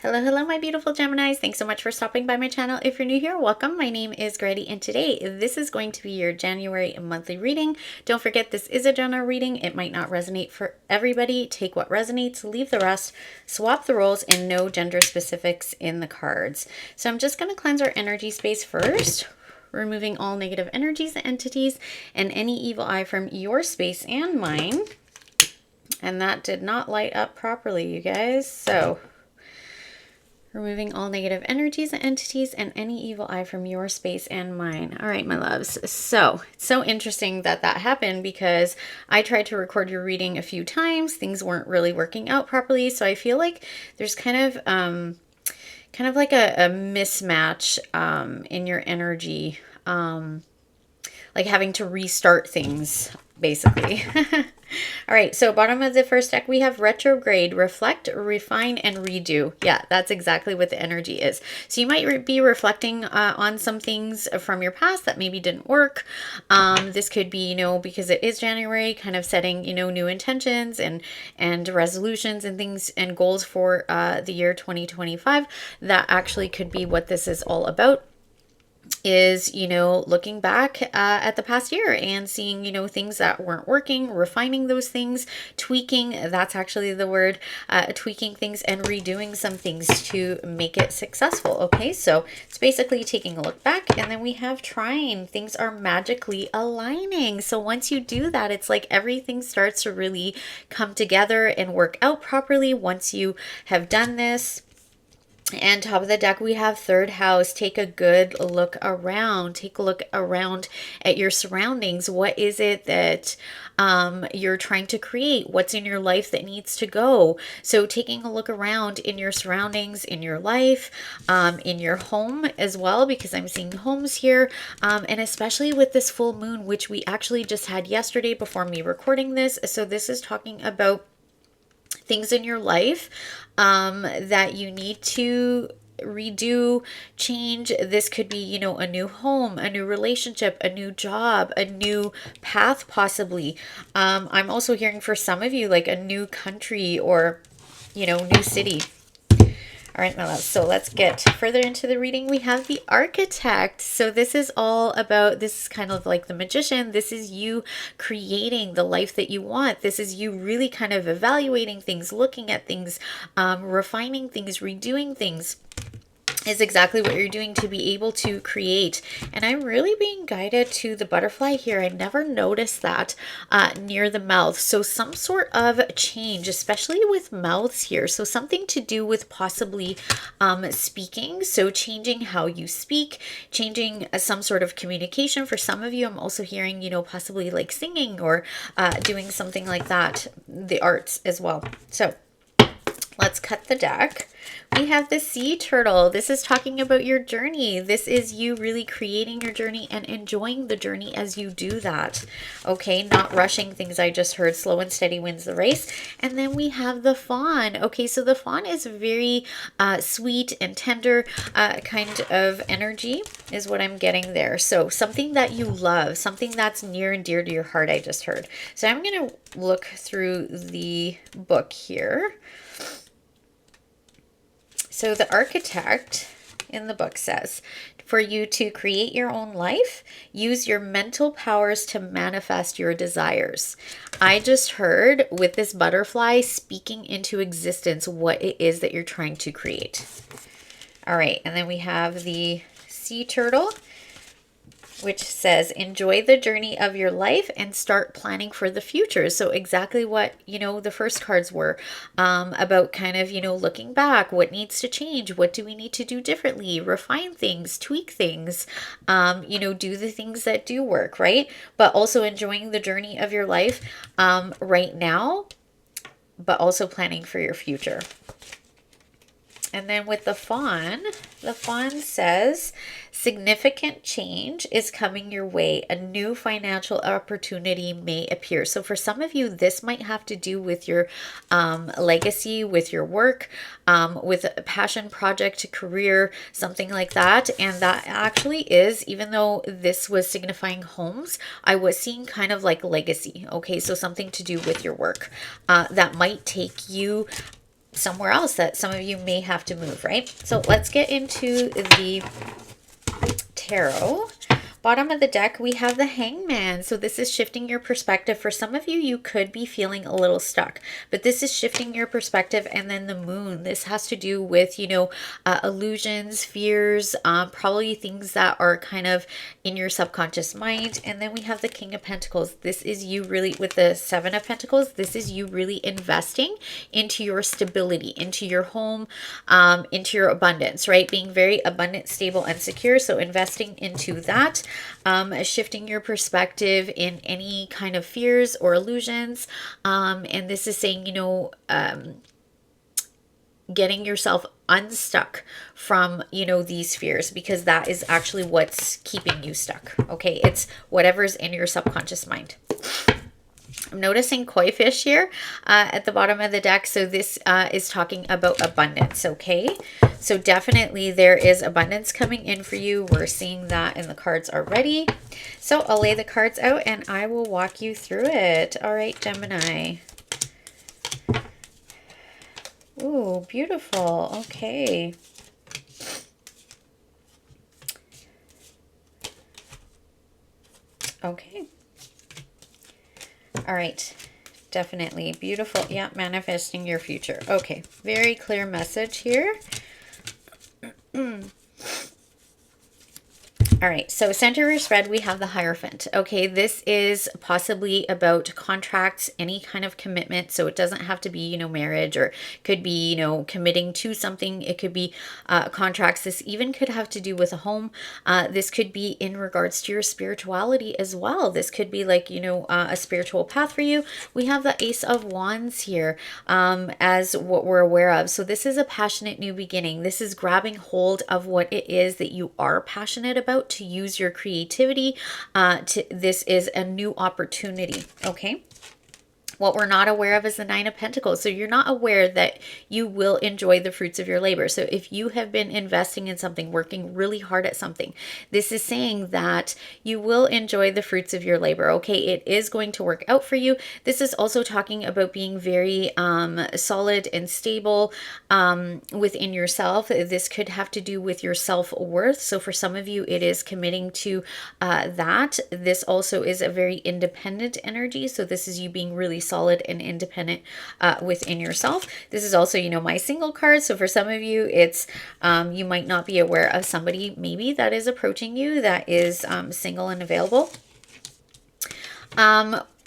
Hello, hello, my beautiful Geminis. Thanks so much for stopping by my channel. If you're new here, welcome. My name is Grady, and today this is going to be your January monthly reading. Don't forget, this is a general reading. It might not resonate for everybody. Take what resonates, leave the rest, swap the roles, and no gender specifics in the cards. So I'm just going to cleanse our energy space first, removing all negative energies, entities, and any evil eye from your space and mine. And that did not light up properly, you guys. So removing all negative energies and entities and any evil eye from your space and mine. All right, my loves. So it's so interesting that that happened because I tried to record your reading a few times. Things weren't really working out properly. So I feel like there's kind of like a mismatch in your energy, like having to restart things, basically. All right, so bottom of the first deck, we have retrograde, reflect, refine, and redo. Yeah, that's exactly what the energy is. So you might be reflecting on some things from your past that maybe didn't work. This could be, because it is January, kind of setting, new intentions and resolutions and things and goals for the year 2025. That actually could be what this is all about. Is, looking back at the past year and seeing, things that weren't working, refining those things, tweaking, that's actually the word, tweaking things and redoing some things to make it successful. Okay, so it's basically taking a look back, and then we have trine. Things are magically aligning. So once you do that, it's like everything starts to really come together and work out properly once you have done this. And top of the deck, we have third house. Take a good look around. Take a look around at your surroundings. What is it that you're trying to create? What's in your life that needs to go? So taking a look around in your surroundings, in your life, in your home as well, because I'm seeing homes here. And especially with this full moon, which we actually just had yesterday before me recording this. So this is talking about things in your life that you need to redo, change. This could be, a new home, a new relationship, a new job, a new path, possibly. I'm also hearing for some of you, like a new country or, new city. All right, my love. So let's get further into the reading. We have the Architect. So this is all about, this is kind of like the Magician. This is you creating the life that you want. This is you really kind of evaluating things, looking at things, refining things, redoing things. Is exactly what you're doing to be able to create. And I'm really being guided to the butterfly here. I never noticed that near the mouth. So some sort of change, especially with mouths here. So something to do with possibly speaking. So changing how you speak, changing some sort of communication. For some of you, I'm also hearing, possibly like singing or doing something like that. The arts as well. So let's cut the deck. We have the Sea Turtle. This is talking about your journey. This is you really creating your journey and enjoying the journey as you do that. Okay, not rushing things. I just heard slow and steady wins the race. And then we have the Fawn. Okay, so the Fawn is very sweet and tender kind of energy is what I'm getting there. So something that you love, something that's near and dear to your heart, I just heard. So I'm going to look through the book here. So the Architect in the book says, for you to create your own life, use your mental powers to manifest your desires. I just heard with this butterfly speaking into existence what it is that you're trying to create. All right, and then we have the Sea Turtle, which says, enjoy the journey of your life and start planning for the future. So exactly what, the first cards were about kind of, looking back, what needs to change? What do we need to do differently? Refine things, tweak things, do the things that do work, right? But also enjoying the journey of your life right now, but also planning for your future. And then with the Fawn says, significant change is coming your way. A new financial opportunity may appear. So for some of you, this might have to do with your legacy, with your work, with a passion project, career, something like that. And that actually is, even though this was signifying homes, I was seeing kind of like legacy. Okay, so something to do with your work that might take you somewhere else that some of you may have to move, right? So let's get into the tarot. Bottom of the deck, we have the Hangman. So this is shifting your perspective. For some of you, you could be feeling a little stuck, but this is shifting your perspective. And then the Moon, this has to do with, you know, illusions, fears, probably things that are kind of in your subconscious mind. And then we have the King of Pentacles. This is you really, with the Seven of Pentacles, this is you really investing into your stability, into your home, into your abundance, right? Being very abundant, stable, and secure. So investing into that. Shifting your perspective in any kind of fears or illusions. And this is saying, you know, getting yourself unstuck from, you know, these fears, because that is actually what's keeping you stuck. Okay. It's whatever's in your subconscious mind. I'm noticing koi fish here at the bottom of the deck. So this is talking about abundance, okay? So definitely there is abundance coming in for you. We're seeing that in the cards already. So I'll lay the cards out and I will walk you through it. All right, Gemini. Ooh, beautiful. Okay. Okay. All right, definitely beautiful. Yeah, manifesting your future. Okay, very clear message here. All right, so center or spread, we have the Hierophant. Okay, this is possibly about contracts, any kind of commitment. So it doesn't have to be, you know, marriage, or could be, you know, committing to something. It could be contracts. This even could have to do with a home. This could be in regards to your spirituality as well. This could be like, you know, a spiritual path for you. We have the Ace of Wands here as what we're aware of. So this is a passionate new beginning. This is grabbing hold of what it is that you are passionate about, to use your creativity. This is a new opportunity. Okay. What we're not aware of is the Nine of Pentacles. So you're not aware that you will enjoy the fruits of your labor. So if you have been investing in something, working really hard at something, this is saying that you will enjoy the fruits of your labor. Okay, it is going to work out for you. This is also talking about being very solid and stable within yourself. This could have to do with your self-worth. So for some of you, it is committing to that. This also is a very independent energy. So this is you being really solid and independent within yourself. This is also, you know, my single card. So for some of you, it's you might not be aware of somebody maybe that is approaching you that is single and available.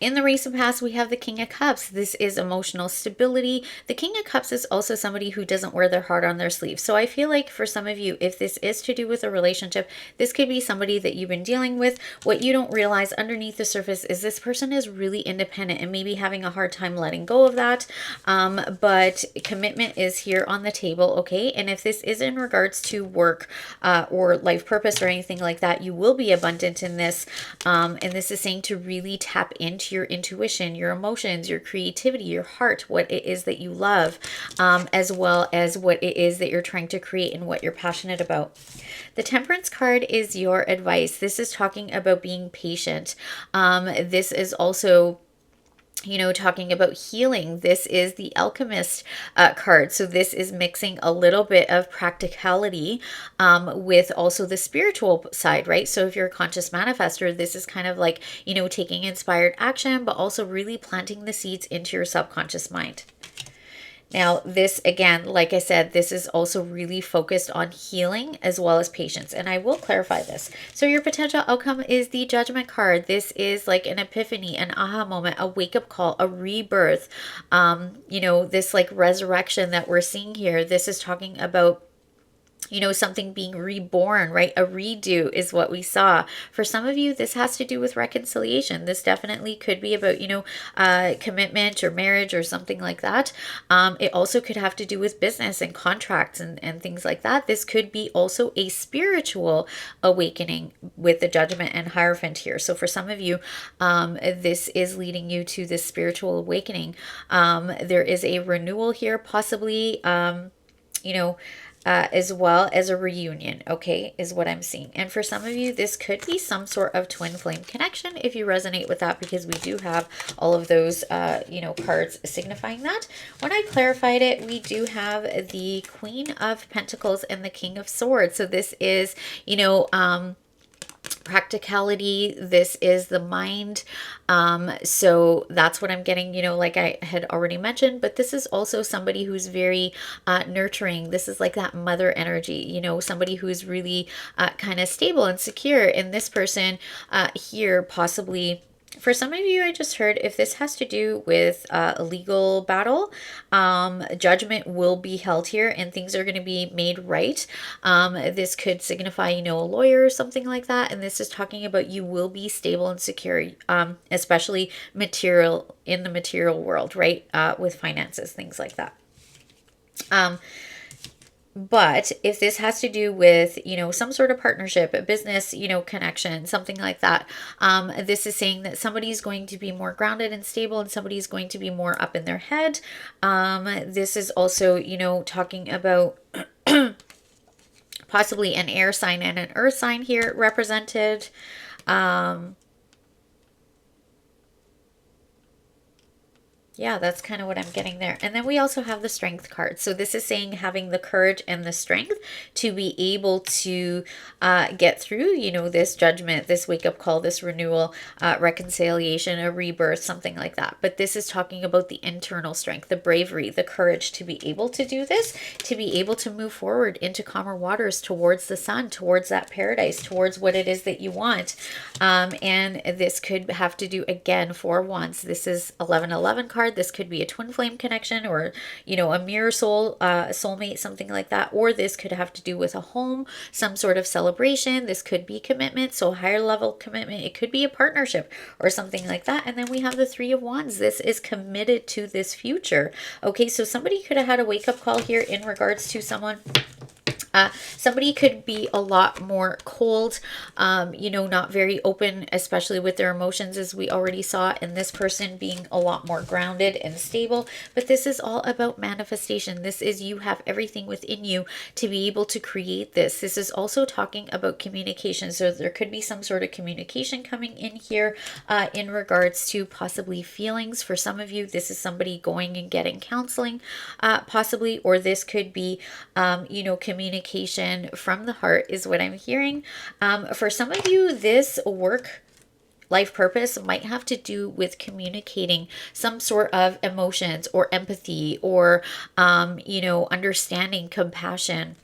In the recent past, we have the King of Cups. This is emotional stability. The King of Cups is also somebody who doesn't wear their heart on their sleeve. So I feel like for some of you, if this is to do with a relationship, this could be somebody that you've been dealing with. What you don't realize underneath the surface is this person is really independent and maybe having a hard time letting go of that. But commitment is here on the table, okay? And if this is in regards to work or life purpose or anything like that, you will be abundant in this. And this is saying to really tap into your intuition, your emotions, your creativity, your heart, what it is that you love, as well as what it is that you're trying to create and what you're passionate about. The Temperance card is your advice. This is talking about being patient. This is also, you know, talking about healing. This is the Alchemist card. So this is mixing a little bit of practicality with also the spiritual side, right? So if you're a conscious manifestor, this is kind of like, you know, taking inspired action, but also really planting the seeds into your subconscious mind. Now, this, again, like I said, this is also really focused on healing as well as patience. And I will clarify this. So your potential outcome is the Judgment card. This is like an epiphany, an aha moment, a wake-up call, a rebirth. You know, this like resurrection that we're seeing here. This is talking about, you know, something being reborn, right? A redo is what we saw. For some of you, this has to do with reconciliation. This definitely could be about, you know, commitment or marriage or something like that. It also could have to do with business and contracts and things like that. This could be also a spiritual awakening with the Judgment and Hierophant here. So for some of you, this is leading you to this spiritual awakening. There is a renewal here, possibly, you know, as well as a reunion, okay, is what I'm seeing. And for some of you, this could be some sort of twin flame connection if you resonate with that, because we do have all of those, you know, cards signifying that. When I clarified it, we do have the Queen of Pentacles and the King of Swords. So this is, you know, practicality. This is the mind. So that's what I'm getting, you know, like I had already mentioned, but this is also somebody who's very nurturing. This is like that mother energy, you know, somebody who's really kind of stable and secure. And this person here possibly, for some of you, I just heard, if this has to do with a legal battle, judgment will be held here and things are going to be made right. This could signify, you know, a lawyer or something like that. And this is talking about you will be stable and secure, especially material in the material world, right? With finances, things like that. But if this has to do with, you know, some sort of partnership, a business, you know, connection, something like that, this is saying that somebody's going to be more grounded and stable and somebody's going to be more up in their head. This is also, you know, talking about possibly an air sign and an earth sign here represented. Yeah, that's kind of what I'm getting there. And then we also have the strength card. So this is saying having the courage and the strength to be able to get through, you know, this judgment, this wake-up call, this renewal, reconciliation, a rebirth, something like that. But this is talking about the internal strength, the bravery, the courage to be able to do this, to be able to move forward into calmer waters, towards the sun, towards that paradise, towards what it is that you want. And this could have to do, again, 4 Wands. This is 1111 card. This could be a twin flame connection, or, you know, a mirror soul, soulmate, something like that. Or this could have to do with a home, some sort of celebration. This could be commitment, so higher level commitment. It could be a partnership or something like that. And then we have the 3 of Wands. This is committed to this future. Okay, so somebody could have had a wake-up call here in regards to someone. Somebody could be a lot more cold, you know, not very open, especially with their emotions, as we already saw, and this person being a lot more grounded and stable. But this is all about manifestation. This is, you have everything within you to be able to create this. This is also talking about communication. So there could be some sort of communication coming in here in regards to possibly feelings. For some of you, this is somebody going and getting counseling, possibly, or this could be, you know, communication from the heart is what I'm hearing. For some of you, this work life purpose might have to do with communicating some sort of emotions or empathy or, you know, understanding, compassion.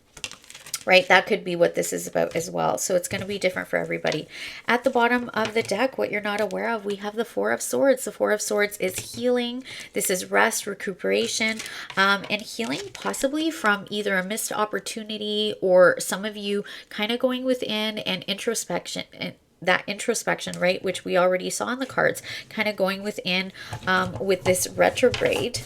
Right, that could be what this is about as well. So it's going to be different for everybody. At the bottom of the deck, what you're not aware of, we have the 4 of Swords. The 4 of Swords is healing. This is rest, recuperation, and healing possibly from either a missed opportunity, or some of you kind of going within and introspection, and that introspection, right, which we already saw in the cards, kind of going within with this retrograde,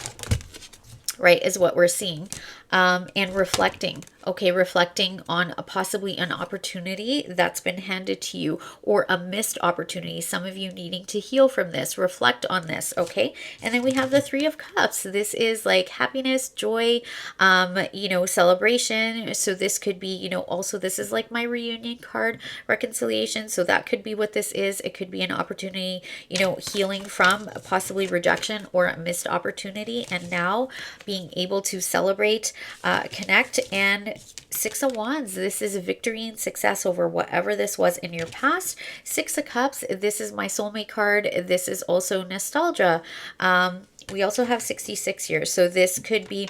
right, is what we're seeing. And reflecting, okay, reflecting on possibly an opportunity that's been handed to you, or a missed opportunity. Some of you needing to heal from this, reflect on this, okay? And then we have the 3 of Cups. This is like happiness, joy, you know, celebration. So this could be, you know, also this is like my reunion card, reconciliation. So that could be what this is. It could be an opportunity, you know, healing from possibly rejection or a missed opportunity, and now being able to celebrate, connect. And 6 of Wands, this is victory and success over whatever this was in your past. 6 of Cups, this is my soulmate card. This is also nostalgia. We also have 66 years, so this could be,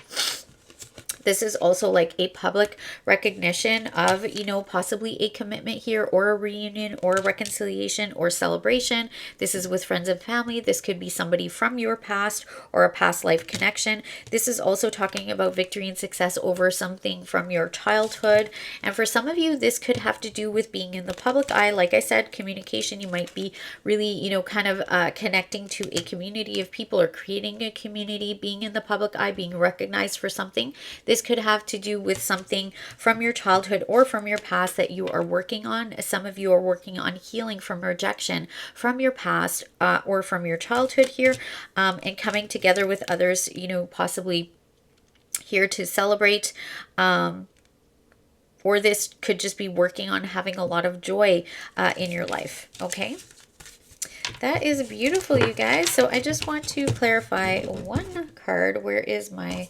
this is also like a public recognition of, you know, possibly a commitment here, or a reunion, or a reconciliation, or celebration. This is with friends and family. This could be somebody from your past, or a past life connection. This is also talking about victory and success over something from your childhood. And for some of you, this could have to do with being in the public eye. Like I said, communication. You might be really, you know, kind of connecting to a community of people, or creating a community, being in the public eye, being recognized for something. This could have to do with something from your childhood or from your past that you are working on. Some of you are working on healing from rejection from your past, or from your childhood here, and coming together with others, you know, possibly here to celebrate, or this could just be working on having a lot of joy in your life. Okay. That is beautiful, you guys. So I just want to clarify one card. Where is my...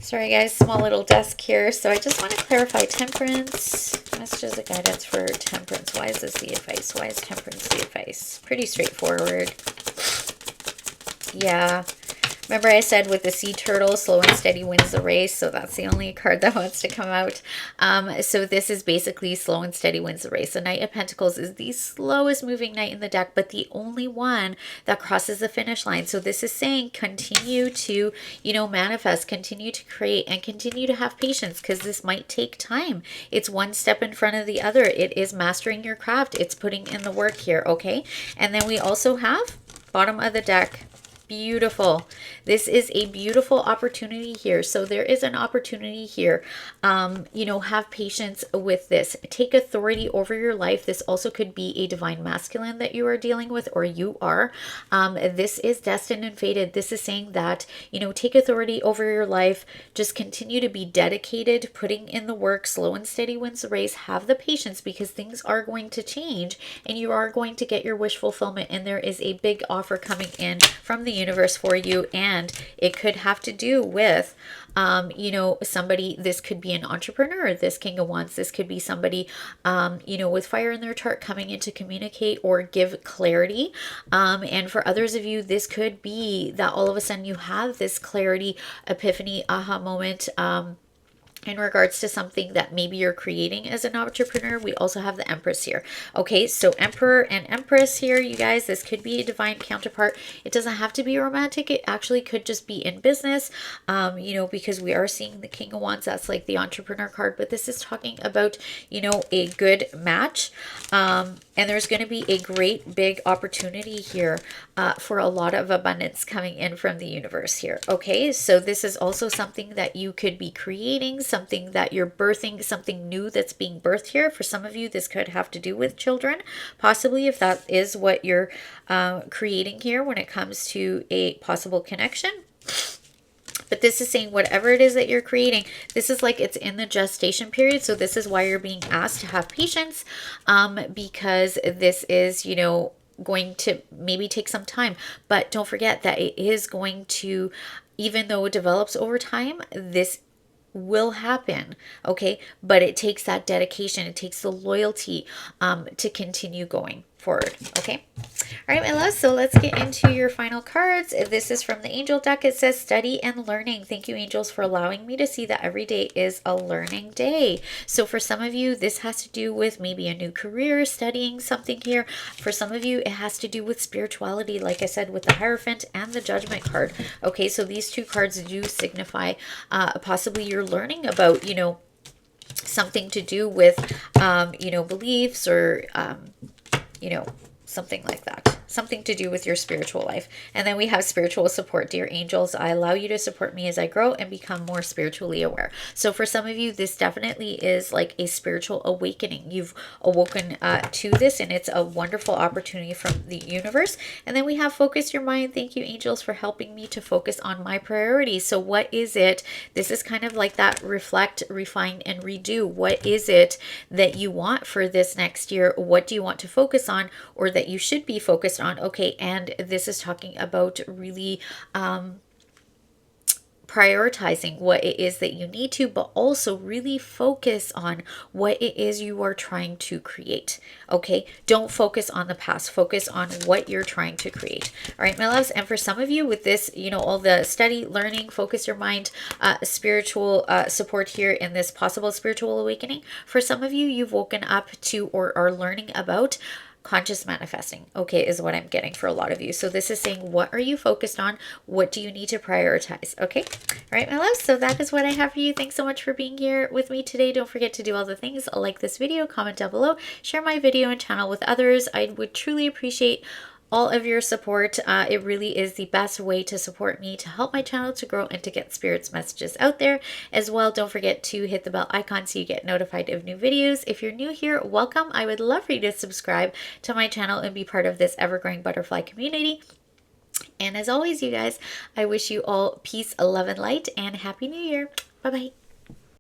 Sorry, guys, small little desk here. So I just want to clarify Temperance. Messages of guidance for Temperance. Why is this the advice? Why is Temperance the advice? Pretty straightforward. Yeah. Remember I said with the sea turtle, slow and steady wins the race. So that's the only card that wants to come out. So this is basically slow and steady wins the race. The Knight of Pentacles is the slowest moving knight in the deck, but the only one that crosses the finish line. So this is saying continue to, you know, manifest, continue to create, and continue to have patience, because this might take time. It's one step in front of the other. It is mastering your craft. It's putting in the work here. Okay. And then we also have bottom of the deck. Beautiful. This is a beautiful opportunity here. So there is an opportunity here. You know, have patience with this. Take authority over your life. This also could be a divine masculine that you are dealing with, or you are. This is destined and fated. This is saying that, you know, take authority over your life. Just continue to be dedicated, putting in the work. Slow and steady wins the race. Have the patience, because things are going to change and you are going to get your wish fulfillment. And there is a big offer coming in from the universe for you, and it could have to do with you know, somebody. This could be an entrepreneur, this King of Wands. This could be somebody you know, with fire in their chart, coming in to communicate or give clarity. And for others of you, this could be that all of a sudden you have this clarity, epiphany, aha moment in regards to something that maybe you're creating as an entrepreneur. We also have the Empress here. Okay, so Emperor and Empress here, you guys. This could be a divine counterpart. It doesn't have to be romantic. It actually could just be in business, you know, because we are seeing the King of Wands. That's like the entrepreneur card, but this is talking about, you know, a good match. And there's going to be a great big opportunity here for a lot of abundance coming in from the universe here. Okay, so this is also something that you could be creating, something that you're birthing, something new that's being birthed here. For some of you, this could have to do with children, possibly, if that is what you're creating here when it comes to a possible connection. But this is saying whatever it is that you're creating, this is like it's in the gestation period. So this is why you're being asked to have patience, because this is, you know, going to maybe take some time. But don't forget that it is going to, even though it develops over time, this will happen. Okay, but it takes that dedication, it takes the loyalty to continue going forward. Okay, all right, my love, so let's get into your final cards. This is from the angel deck. It says study and learning. Thank you, angels, for allowing me to see that every day is a learning day. So for some of you, this has to do with maybe a new career, studying something here. For some of you, it has to do with spirituality, like I said, with the Hierophant and the Judgment card. Okay, so these two cards do signify possibly you're learning about, you know, something to do with you know, beliefs, or you know, something like that, something to do with your spiritual life. And then we have spiritual support. Dear angels, I allow you to support me as I grow and become more spiritually aware. So for some of you, this definitely is like a spiritual awakening. You've awoken to this, and it's a wonderful opportunity from the universe. And then we have focus your mind. Thank you, angels, for helping me to focus on my priorities. So what is it? This is kind of like that reflect, refine, and redo. What is it that you want for this next year? What do you want to focus on, or that you should be focused on? Okay, and this is talking about really prioritizing what it is that you need to, but also really focus on what it is you are trying to create. Okay, don't focus on the past, focus on what you're trying to create. All right, my loves, and for some of you with this, you know, all the study, learning, focus your mind, spiritual support here in this possible spiritual awakening. For some of you, you've woken up to or are learning about conscious manifesting, okay, is what I'm getting for a lot of you. So this is saying, what are you focused on? What do you need to prioritize? Okay, all right, my loves, so that is what I have for you. Thanks so much for being here with me today. Don't forget to do all the things, like this video, comment down below, share my video and channel with others. I would truly appreciate all of your support. It really is the best way to support me, to help my channel to grow, and to get Spirit's messages out there as well. Don't forget to hit the bell icon so you get notified of new videos. If you're new here, welcome. I would love for you to subscribe to my channel and be part of this ever-growing butterfly community. And as always, you guys, I wish you all peace, love, and light, and Happy New Year. Bye-bye.